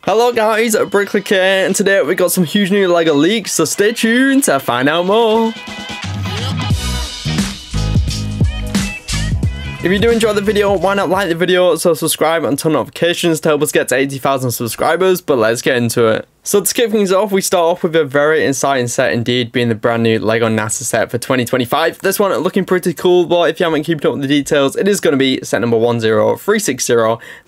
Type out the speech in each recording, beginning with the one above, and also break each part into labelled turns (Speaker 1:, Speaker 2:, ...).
Speaker 1: Hello guys, Bricklick here, and today we got some huge new LEGO leaks, so stay tuned to find out more. If you do enjoy the video, why not like the video, so subscribe and turn notifications to help us get to 80,000 subscribers, but let's get into it. So to kick things off, we start off with a very exciting set indeed, being the brand new Lego NASA set for 2025. This one looking pretty cool, but if you haven't kept up with the details, it is going to be set number 10360,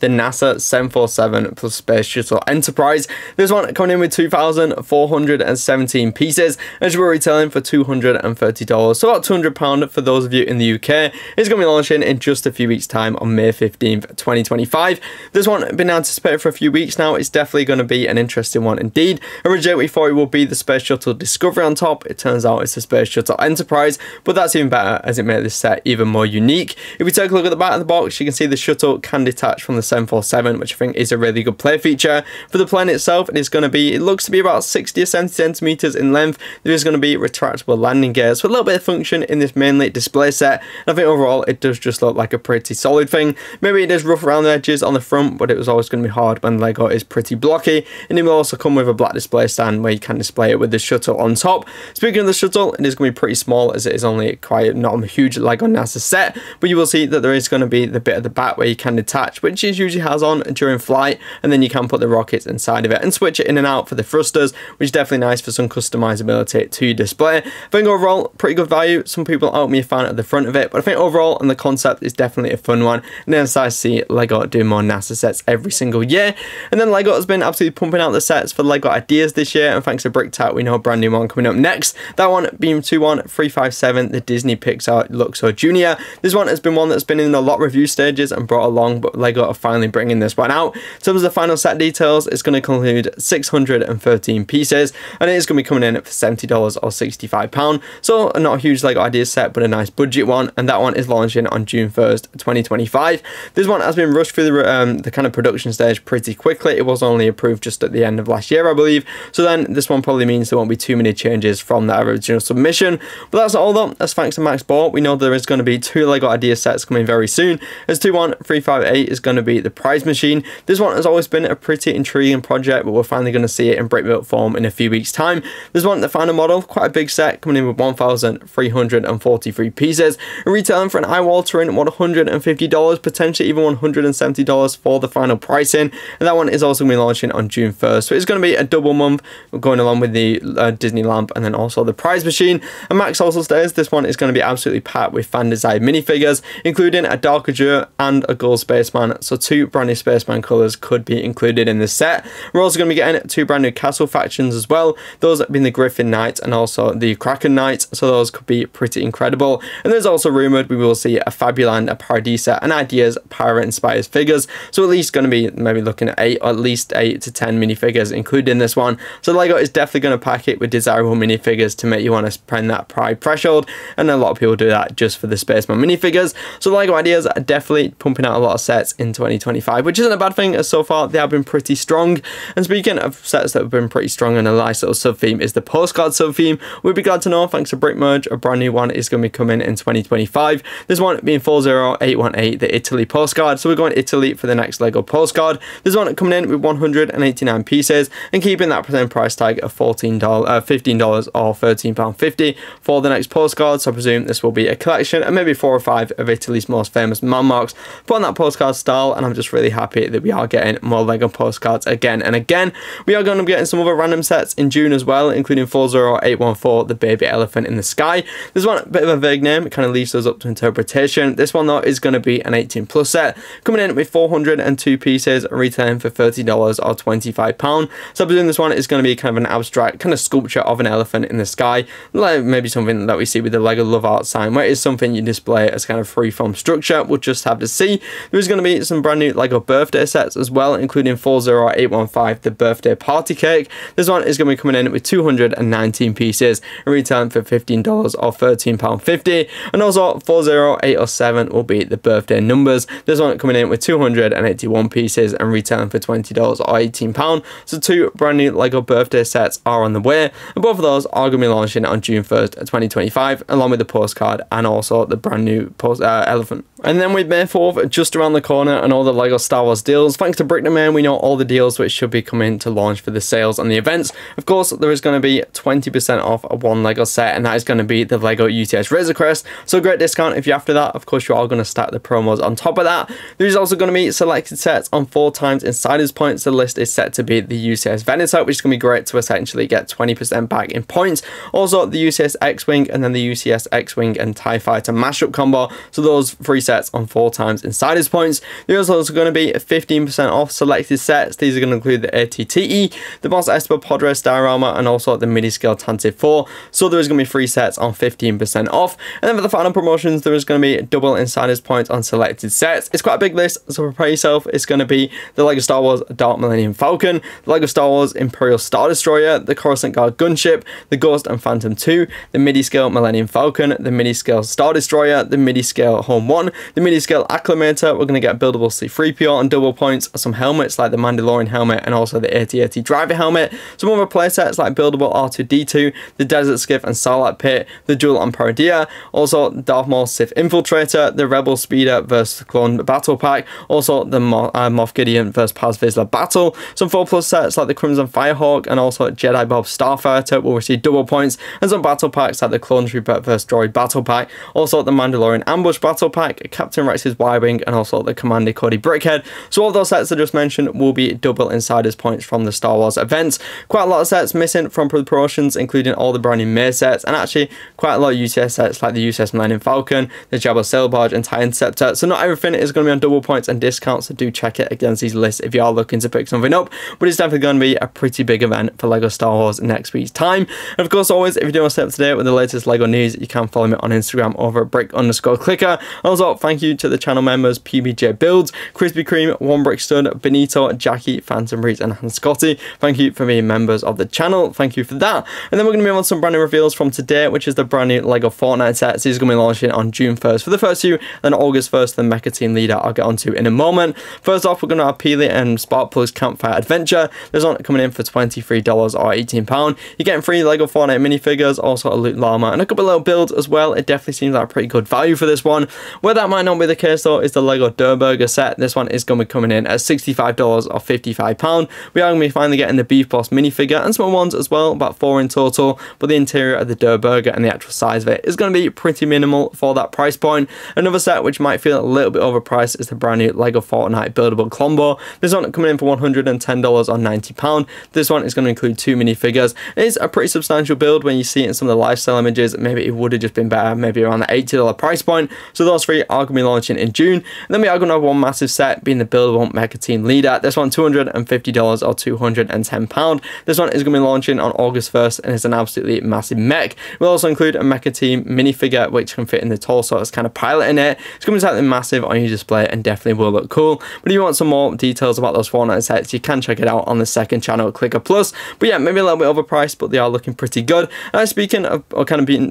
Speaker 1: the NASA 747 plus Space Shuttle Enterprise. This one coming in with 2,417 pieces, and we're retailing for $230, so about £200 for those of you in the UK. It's going to be launching in just a few weeks' time on May 15th, 2025. This one been anticipated for a few weeks now. It's definitely going to be an interesting one indeed. Originally we thought it would be the Space Shuttle Discovery on top. It turns out it's the Space Shuttle Enterprise, but that's even better as it made this set even more unique. If we take a look at the back of the box, you can see the shuttle can detach from the 747, which I think is a really good play feature. For the plane itself, it looks to be about 60 or 70 centimeters in length. There is going to be retractable landing gears for a little bit of function in this mainly display set, and I think overall it does just look like a pretty solid thing. Maybe it is rough around the edges on the front, but it was always going to be hard when Lego is pretty blocky, and it will also come with a black display stand where you can display it with the shuttle on top. Speaking of the shuttle, it is going to be pretty small as it is only quite not a huge Lego NASA set, but you will see that there is going to be the bit at the back where you can detach, which it usually has on during flight, and then you can put the rockets inside of it and switch it in and out for the thrusters, which is definitely nice for some customizability to your display. I think overall pretty good value. Some people aren't me a fan at the front of it, but I think overall and the concept is definitely a fun one, and then it's nice to see Lego do more NASA sets every single year. And then Lego has been absolutely pumping out the sets for Lego Ideas this year, and thanks to BrickTat we know a brand new one coming up next. That one being 21357, the Disney Pixar Luxor Junior. This one has been one that's been in a lot of review stages and brought along, but Lego are finally bringing this one out. In terms of the final set details, it's going to include 613 pieces, and it is going to be coming in for $70 or £65. So not a huge Lego Ideas set, but a nice budget one, and that one is launching on June 1st, 2025. This one has been rushed through the kind of production stage pretty quickly. It was only approved just at the end of last year, I believe. So then this one probably means there won't be too many changes from that original submission. But that's all though. That's thanks to Max Ball. We know there is going to be 2 Lego Idea sets coming very soon, as 21358 is going to be the prize machine. This one has always been a pretty intriguing project, but we're finally going to see it in brick built form in a few weeks' time. This one, the final model, quite a big set, coming in with 1,343 pieces, and retailing for an eye-watering $150, potentially even $170 for the final pricing. And that one is also going to be launching on June 1st. So it's going to be a double month going along with the Disney Lamp and then also the prize machine. And Max also says this one is going to be absolutely packed with fan-designed minifigures, including a Dark Azure and a Golden Spaceman. So 2 brand new Spaceman colours could be included in this set. We're also going to be getting 2 brand new castle factions as well, those being the Griffin Knights and also the Kraken Knights, so those could be pretty incredible. And there's also rumoured we will see a Fabuland, a Paradisa and Ideas pirate inspired figures, so at least going to be maybe looking at 8 or at least 8 to 10 minifigures included in this one. So Lego is definitely going to pack it with desirable minifigures to make you want to spend that pride threshold, and a lot of people do that just for the Spaceman minifigures. So Lego Ideas are definitely pumping out a lot of sets in 2025, which isn't a bad thing, as so far they have been pretty strong. And speaking of sets that have been pretty strong and a nice little sub theme is the postcard sub theme. We'd be glad to know, thanks to Brick Merge, a brand new one is going to be coming in 2025. This one being 40818, the Italy postcard. So we're going to Italy for the next Lego postcard. This one coming in with 189 pieces and keeping that present price tag of $15 or £13.50 for the next postcard. So I presume this will be a collection and maybe 4 or 5 of Italy's most famous landmarks put on that postcard style, and I'm just really happy that we are getting more Lego postcards again and again. We are going to be getting some other random sets in June as well, including 40814, the baby elephant in the sky. This one, a bit of a vague name, it kind of leaves us up to interpretation. This one though is going to be an 18+ set, coming in with 402 pieces, retailing for $30 or £25. So I presume this one is going to be kind of an abstract kind of sculpture of an elephant in the sky, like maybe something that we see with the Lego Love Art sign, where it is something you display as kind of freeform structure. We'll just have to see. There's going to be some brand new Lego birthday sets as well, including 40815, the birthday party cake. This one is going to be coming in with 219 pieces and retailing for $15 or £13.50. And also 40807 will be the birthday numbers. This one coming in with 281 pieces and retailing for $20 or £18. So 2 2 brand new Lego birthday sets are on the way, and both of those are going to be launching on June 1st, 2025, along with the postcard and also the brand new elephant. And then with May 4th just around the corner and all the Lego Star Wars deals, thanks to Brick Domain, we know all the deals which should be coming to launch for the sales and the events. Of course, there is going to be 20% off one Lego set, and that is going to be the Lego UTS Razor Crest. So great discount if you're after that. Of course, you are going to stack the promos on top of that. There's also going to be selected sets on 4 times Insiders points. The list is set to be the UCS Venator, which is going to be great to essentially get 20% back in points. Also, the UCS X-Wing and then the UCS X-Wing and TIE Fighter mashup combo. So those 3 sets on 4 times Insiders points. There's also going to be 15% off selected sets. These are going to include the ATTE, the Boss Esper Podres Diorama, and also the mini scale Tantive 4. So there is going to be 3 sets on 15% off. And then for the final promotions, there is going to be double Insiders points on selected sets. It's quite a big list, so prepare yourself. It's going to be the Lego Star Wars Dark Millennium Falcon, the Lego Star Wars Imperial Star Destroyer, the Coruscant Guard Gunship, the Ghost and Phantom 2, the midi scale Millennium Falcon, the midi scale Star Destroyer, the midi scale Home 1, the midi scale Acclamator. We're going to get buildable C-3PO on double points, some helmets like the Mandalorian helmet and also the AT-AT driver helmet, some other playsets like buildable R2-D2, the Desert Skiff and Sarlacc Pit, the Duel on Paradia, also Darth Maul Sith Infiltrator, the Rebel Speeder vs Clone Battle Pack, also the Moff Gideon vs Paz Vizsla Battle, some 4+ sets like the Crimson Firehawk and also Jedi Bob Starfighter will receive double points, and some battle packs like the Clone Trooper vs Droid Battle Pack, also the Mandalorian Ambush Battle Pack, Captain Rex's Y-Wing, and also the Commander Cody Brickhead. So all those sets I just mentioned will be double Insiders points from the Star Wars events. Quite a lot of sets missing from the promotions, including all the brand new May sets, and actually quite a lot of UCS sets like the UCS Millennium Falcon, the Jabba Sail Barge, and TIE Interceptor. So not everything is going to be on double points and discounts, so do check it against these lists if you are looking to pick something up. But it's definitely going to be a pretty big event for Lego Star Wars in next week's time. And of course, always, if you do want to stay up to date with the latest Lego news, you can follow me on Instagram over at brick_clicker. Also, thank you to the channel members PBJ Builds, Krispy Kreme, One Brick Stud, Benito, Jackie, Phantom Breeze, and Han Scotty. Thank you for being members of the channel. Thank you for that. And then we're going to move on to some brand new reveals from today, which is the brand new Lego Fortnite sets. These are going to be launching on June 1st for the first few, then August 1st, the Mecha Team Leader I'll get onto in a moment. First off, we're going to have Peely and Sparkplug's Campfire Adventure. There's one coming in for $23 or £18. You're getting 3 Lego Fortnite minifigures, also a loot llama, and a couple of little builds as well. It definitely seems like a pretty good value for this one. Where that might not be the case though is the Lego Durburger set. This one is going to be coming in at $65 or £55. We are going to be finally getting the Beef Boss minifigure and small ones as well, about 4 in total, but the interior of the Durburger and the actual size of it is going to be pretty minimal for that price point. Another set which might feel a little bit overpriced is the brand new Lego Fortnite buildable Clombo. This one coming in for $110 or £90. This one is going to include 2 minifigures. It is a pretty substantial build when you see it in some of the lifestyle images. Maybe it would have just been better, maybe around the $80 price point. So those 3 are going to be launching in June. And then we are going to have one massive set being the buildable Mecha Team Leader. This one $250 or £210. This one is going to be launching on August 1st and it's an absolutely massive mech. We'll also include a Mecha Team minifigure which can fit in the torso as kind of piloting it. It's going to be slightly massive on your display and definitely will look cool. But if you want some more details about those Fortnite sets, you can check it out on the second channel, Clicker Plus. But yeah, maybe a little bit overpriced, but they are looking pretty good. And speaking of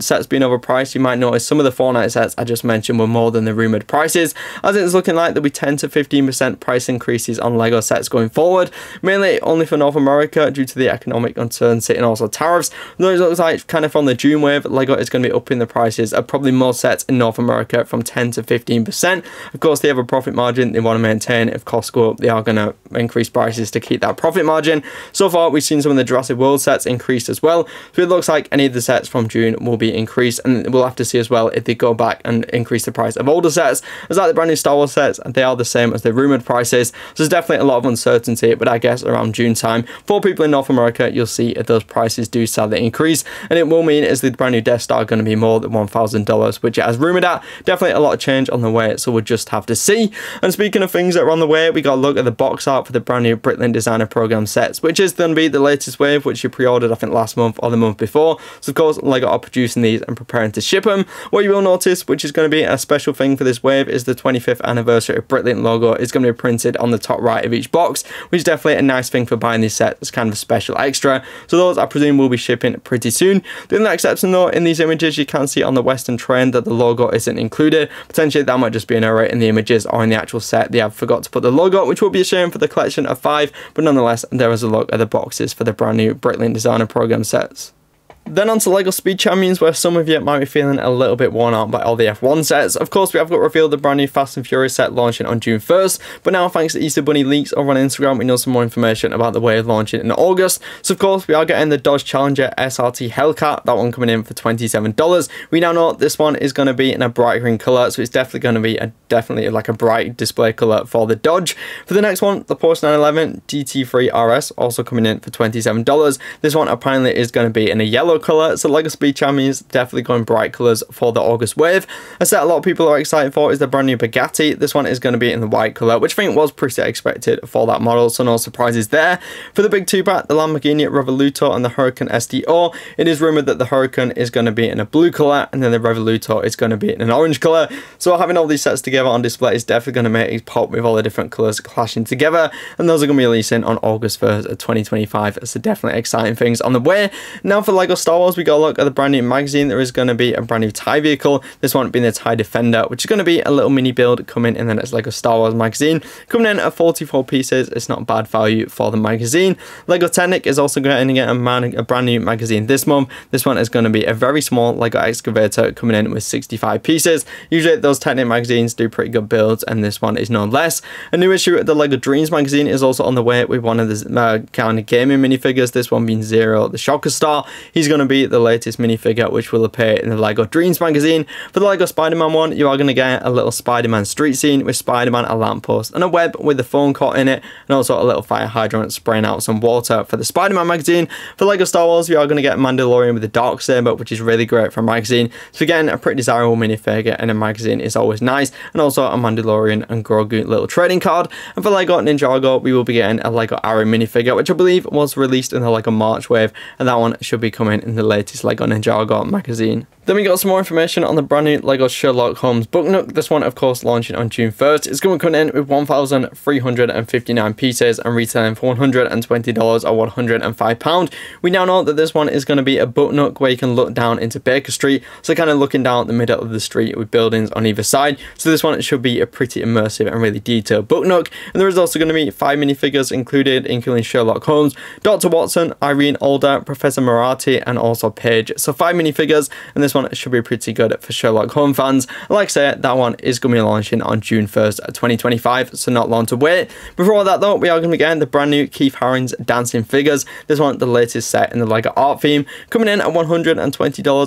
Speaker 1: sets being overpriced, you might notice some of the Fortnite sets I just mentioned were more than the rumoured prices, as it's looking like there'll be 10 to 15% price increases on Lego sets going forward, mainly only for North America due to the economic uncertainty and also tariffs. Though it looks like kind of from the June wave, Lego is going to be upping the prices of probably more sets in North America from 10 to 15%. Of course, they have a profit margin they want to maintain. If costs go up, they are going to increase prices to keep that profit margin. So far, we've seen some of the Jurassic World sets increased as well. So it looks like any of the sets from June will be increased, and we'll have to see as well if they go back and increase the price of older sets. As like the brand new Star Wars sets, they are the same as the rumoured prices. So there's definitely a lot of uncertainty, but I guess around June time, for people in North America, you'll see if those prices do sadly increase, and it will mean is the brand new Death Star going to be more than $1,000, which it has rumoured at. Definitely a lot of change on the way, so we'll just have to see. And speaking of things that are on the way, we got a look at the box art for the brand new Bricklink Designer Program sets, which is going to be the latest wave, which you pre-ordered I think last month or the month before. So of course, Lego are producing these and preparing to ship them. What you will notice, which is going to be a special thing for this wave, is the 25th anniversary of Bricklink logo is going to be printed on the top right of each box, which is definitely a nice thing for buying these sets. It's kind of a special extra. So those I presume will be shipping pretty soon. The only exception though, in these images you can see on the Western trend that the logo isn't included. Potentially that might just be an error in the images or in the actual set. They have forgot to put the logo, which will be a shame for the collection of 5, but nonetheless there is a look at the boxes for the brand new Bricklink Designer Program sets. Then on to LEGO Speed Champions, where some of you might be feeling a little bit worn out by all the F1 sets. Of course, we have got revealed the brand new Fast and Furious set launching on June 1st, but now thanks to Easter Bunny leaks over on Instagram, we know some more information about the way of launching in August. So of course, we are getting the Dodge Challenger SRT Hellcat, that one coming in for $27. We now know this one is going to be in a bright green colour, so it's definitely going to be definitely like a bright display colour for the Dodge. For the next one, the Porsche 911 GT3 RS, also coming in for $27. This one apparently is going to be in a yellow colour, so LEGO Speed Champions definitely going bright colours for the August wave. A set a lot of people are excited for is the brand new Bugatti. This one is going to be in the white colour, which I think was pretty expected for that model, so no surprises there. For the big two-pack, the Lamborghini Revolutor and the Huracan STO, it is rumoured that the Huracan is going to be in a blue colour and then the Revolutor is going to be in an orange colour. So having all these sets together on display is definitely going to make it pop with all the different colours clashing together, and those are going to be releasing on August 1st of 2025, so definitely exciting things on the way. Now for LEGO Star Wars, we got a look at the brand new magazine. There is going to be a brand new TIE vehicle, this one being the TIE Defender, which is going to be a little mini build coming in the next LEGO Star Wars magazine, coming in at 44 pieces. It's not bad value for the magazine. LEGO Technic is also going to get a brand new magazine this month. This one is going to be a very small LEGO excavator coming in with 65 pieces. Usually those Technic magazines do pretty good builds, and this one is no less. A new issue of the LEGO Dreams magazine is also on the way with one of the kind of gaming minifigures, this one being Zero the Shocker Star. He's going to be the latest minifigure which will appear in the LEGO Dreams magazine. For the LEGO Spider-Man one, you are going to get a little Spider-Man street scene with Spider-Man, a lamppost and a web with a phone caught in it, and also a little fire hydrant spraying out some water for the Spider-Man magazine. For LEGO Star Wars, you are going to get Mandalorian with the Darksaber, which is really great for a magazine. So again, a pretty desirable minifigure in a magazine is always nice, and also a Mandalorian and Grogu little trading card. And for LEGO Ninjago, we will be getting a LEGO Arrow minifigure, which I believe was released in the LEGO March wave, and that one should be coming in the latest LEGO Ninjago magazine. Then we got some more information on the brand new LEGO Sherlock Holmes Book Nook. This one, of course, launching on June 1st. It's going to come in with 1,359 pieces and retailing for $120 or £105. We now know that this one is going to be a book nook where you can look down into Baker Street, so kind of looking down the middle of the street with buildings on either side. So this one should be a pretty immersive and really detailed book nook. And there is also going to be 5 minifigures included, including Sherlock Holmes, Dr. Watson, Irene Alder, Professor Moriarty, and also Paige. So 5 minifigures, and this one should be pretty good for Sherlock Holmes fans. Like I said, that one is going to be launching on June 1st, 2025, so not long to wait. Before all that though, we are going to be getting the brand new Keith Haring's dancing figures. This one, the latest set in the LEGO art theme, coming in at $120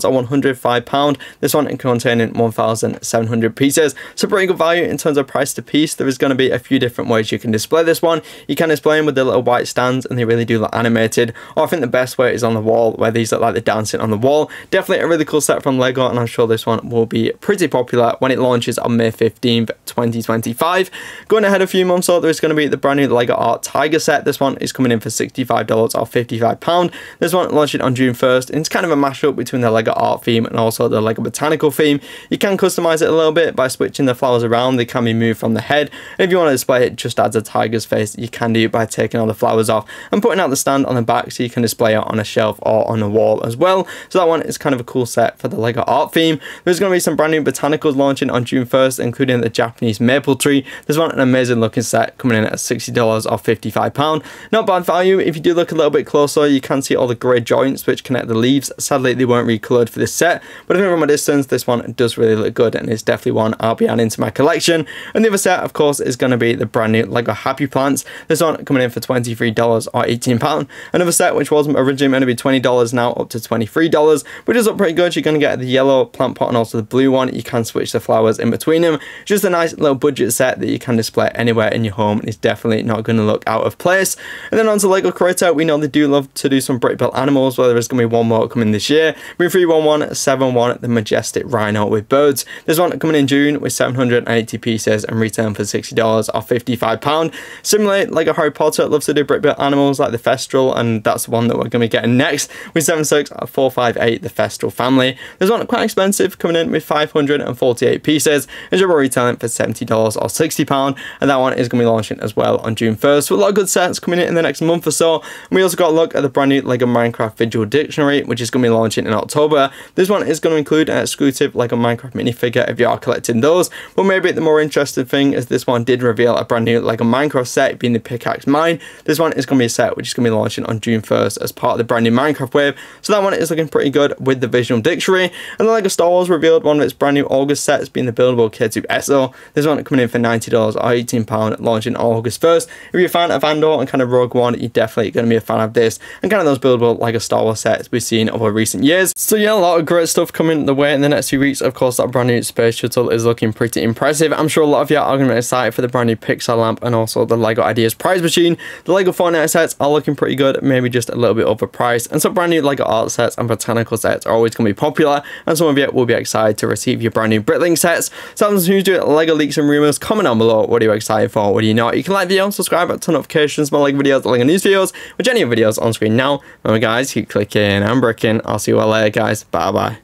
Speaker 1: or £105. This one containing 1,700 pieces, so pretty good value in terms of price to piece. There is going to be a few different ways you can display this one. You can display them with the little white stands, and they really do look animated, or I think the best way is on the wall, where these look like they're dancing on the wall. Definitely a really cool set from LEGO, and I'm sure this one will be pretty popular when it launches on May 15th, 2025. Going ahead a few months though, there's going to be the brand new LEGO Art Tiger set. This one is coming in for $65 or £55. This one launching on June 1st, and it's kind of a mashup between the LEGO art theme and also the LEGO botanical theme. You can customize it a little bit by switching the flowers around. They can be moved from the head, and if you want to display it just as a tiger's face, you can do it by taking all the flowers off and putting out the stand on the back, so you can display it on a shelf or on a wall as well. So that one is kind of a cool set for the LEGO art theme. There's going to be some brand new botanicals launching on June 1st, including the Japanese maple tree. This one, an amazing looking set, coming in at $60 or £55. Not bad value. If you do look a little bit closer, you can see all the grey joints which connect the leaves. Sadly, they weren't recoloured for this set, but I think from a distance, this one does really look good, and it's definitely one I'll be adding to my collection. And the other set, of course, is going to be the brand new LEGO Happy Plants. This one coming in for $23 or £18. Another set which wasn't originally meant to be $20, now up to $23, which is up pretty good. You're going to get the yellow plant pot and also the blue one. You can switch the flowers in between them. Just a nice little budget set that you can display anywhere in your home, and it's definitely not going to look out of place. And then on to LEGO Creator, we know they do love to do some brick built animals, where there is going to be one more coming this year. With 31171, the majestic rhino with birds. This one coming in June with 780 pieces and retailing for $60 or £55. Similarly, LEGO Harry Potter loves to do brick built animals like the Thestral, and that's the one that we're going to be getting next with 76458, the Thestral family. There's one quite expensive, coming in with 548 pieces, and you're retailing for $70 or £60, and that one is going to be launching as well on June 1st. So a lot of good sets coming in the next month or so. And we also got a look at the brand new Lego Minecraft Visual Dictionary, which is going to be launching in October. This one is going to include an exclusive Lego Minecraft minifigure if you are collecting those, but maybe the more interesting thing is this one did reveal a brand new Lego Minecraft set, being the Pickaxe Mine. This one is going to be a set which is going to be launching on June 1st as part of the brand new Minecraft wave, so that one is looking pretty good with the Visual Dictionary. And the Lego Star Wars revealed one of its brand new August sets, being the buildable K2 SO. This one coming in for $90 or £18, launching August 1st. If you're a fan of Andor and kind of Rogue One, you're definitely going to be a fan of this and kind of those buildable Lego Star Wars sets we've seen over recent years. So yeah, a lot of great stuff coming the way in the next few weeks. Of course, that brand new Space Shuttle is looking pretty impressive. I'm sure a lot of you are going to be excited for the brand new Pixar Lamp and also the Lego Ideas prize machine. The Lego Fortnite sets are looking pretty good, maybe just a little bit overpriced, and some brand new Lego art sets and botanical sets are always going to be popular, and some of you will be excited to receive your brand new Bricklink sets. So I'm who's doing Lego leaks and rumors. Comment down below, what are you excited for, what do you not? You can like the video, subscribe, turn notifications, more Lego videos, Lego news videos, which any videos on screen now. Remember guys, keep clicking and bricking. I'll see you all later guys, bye bye.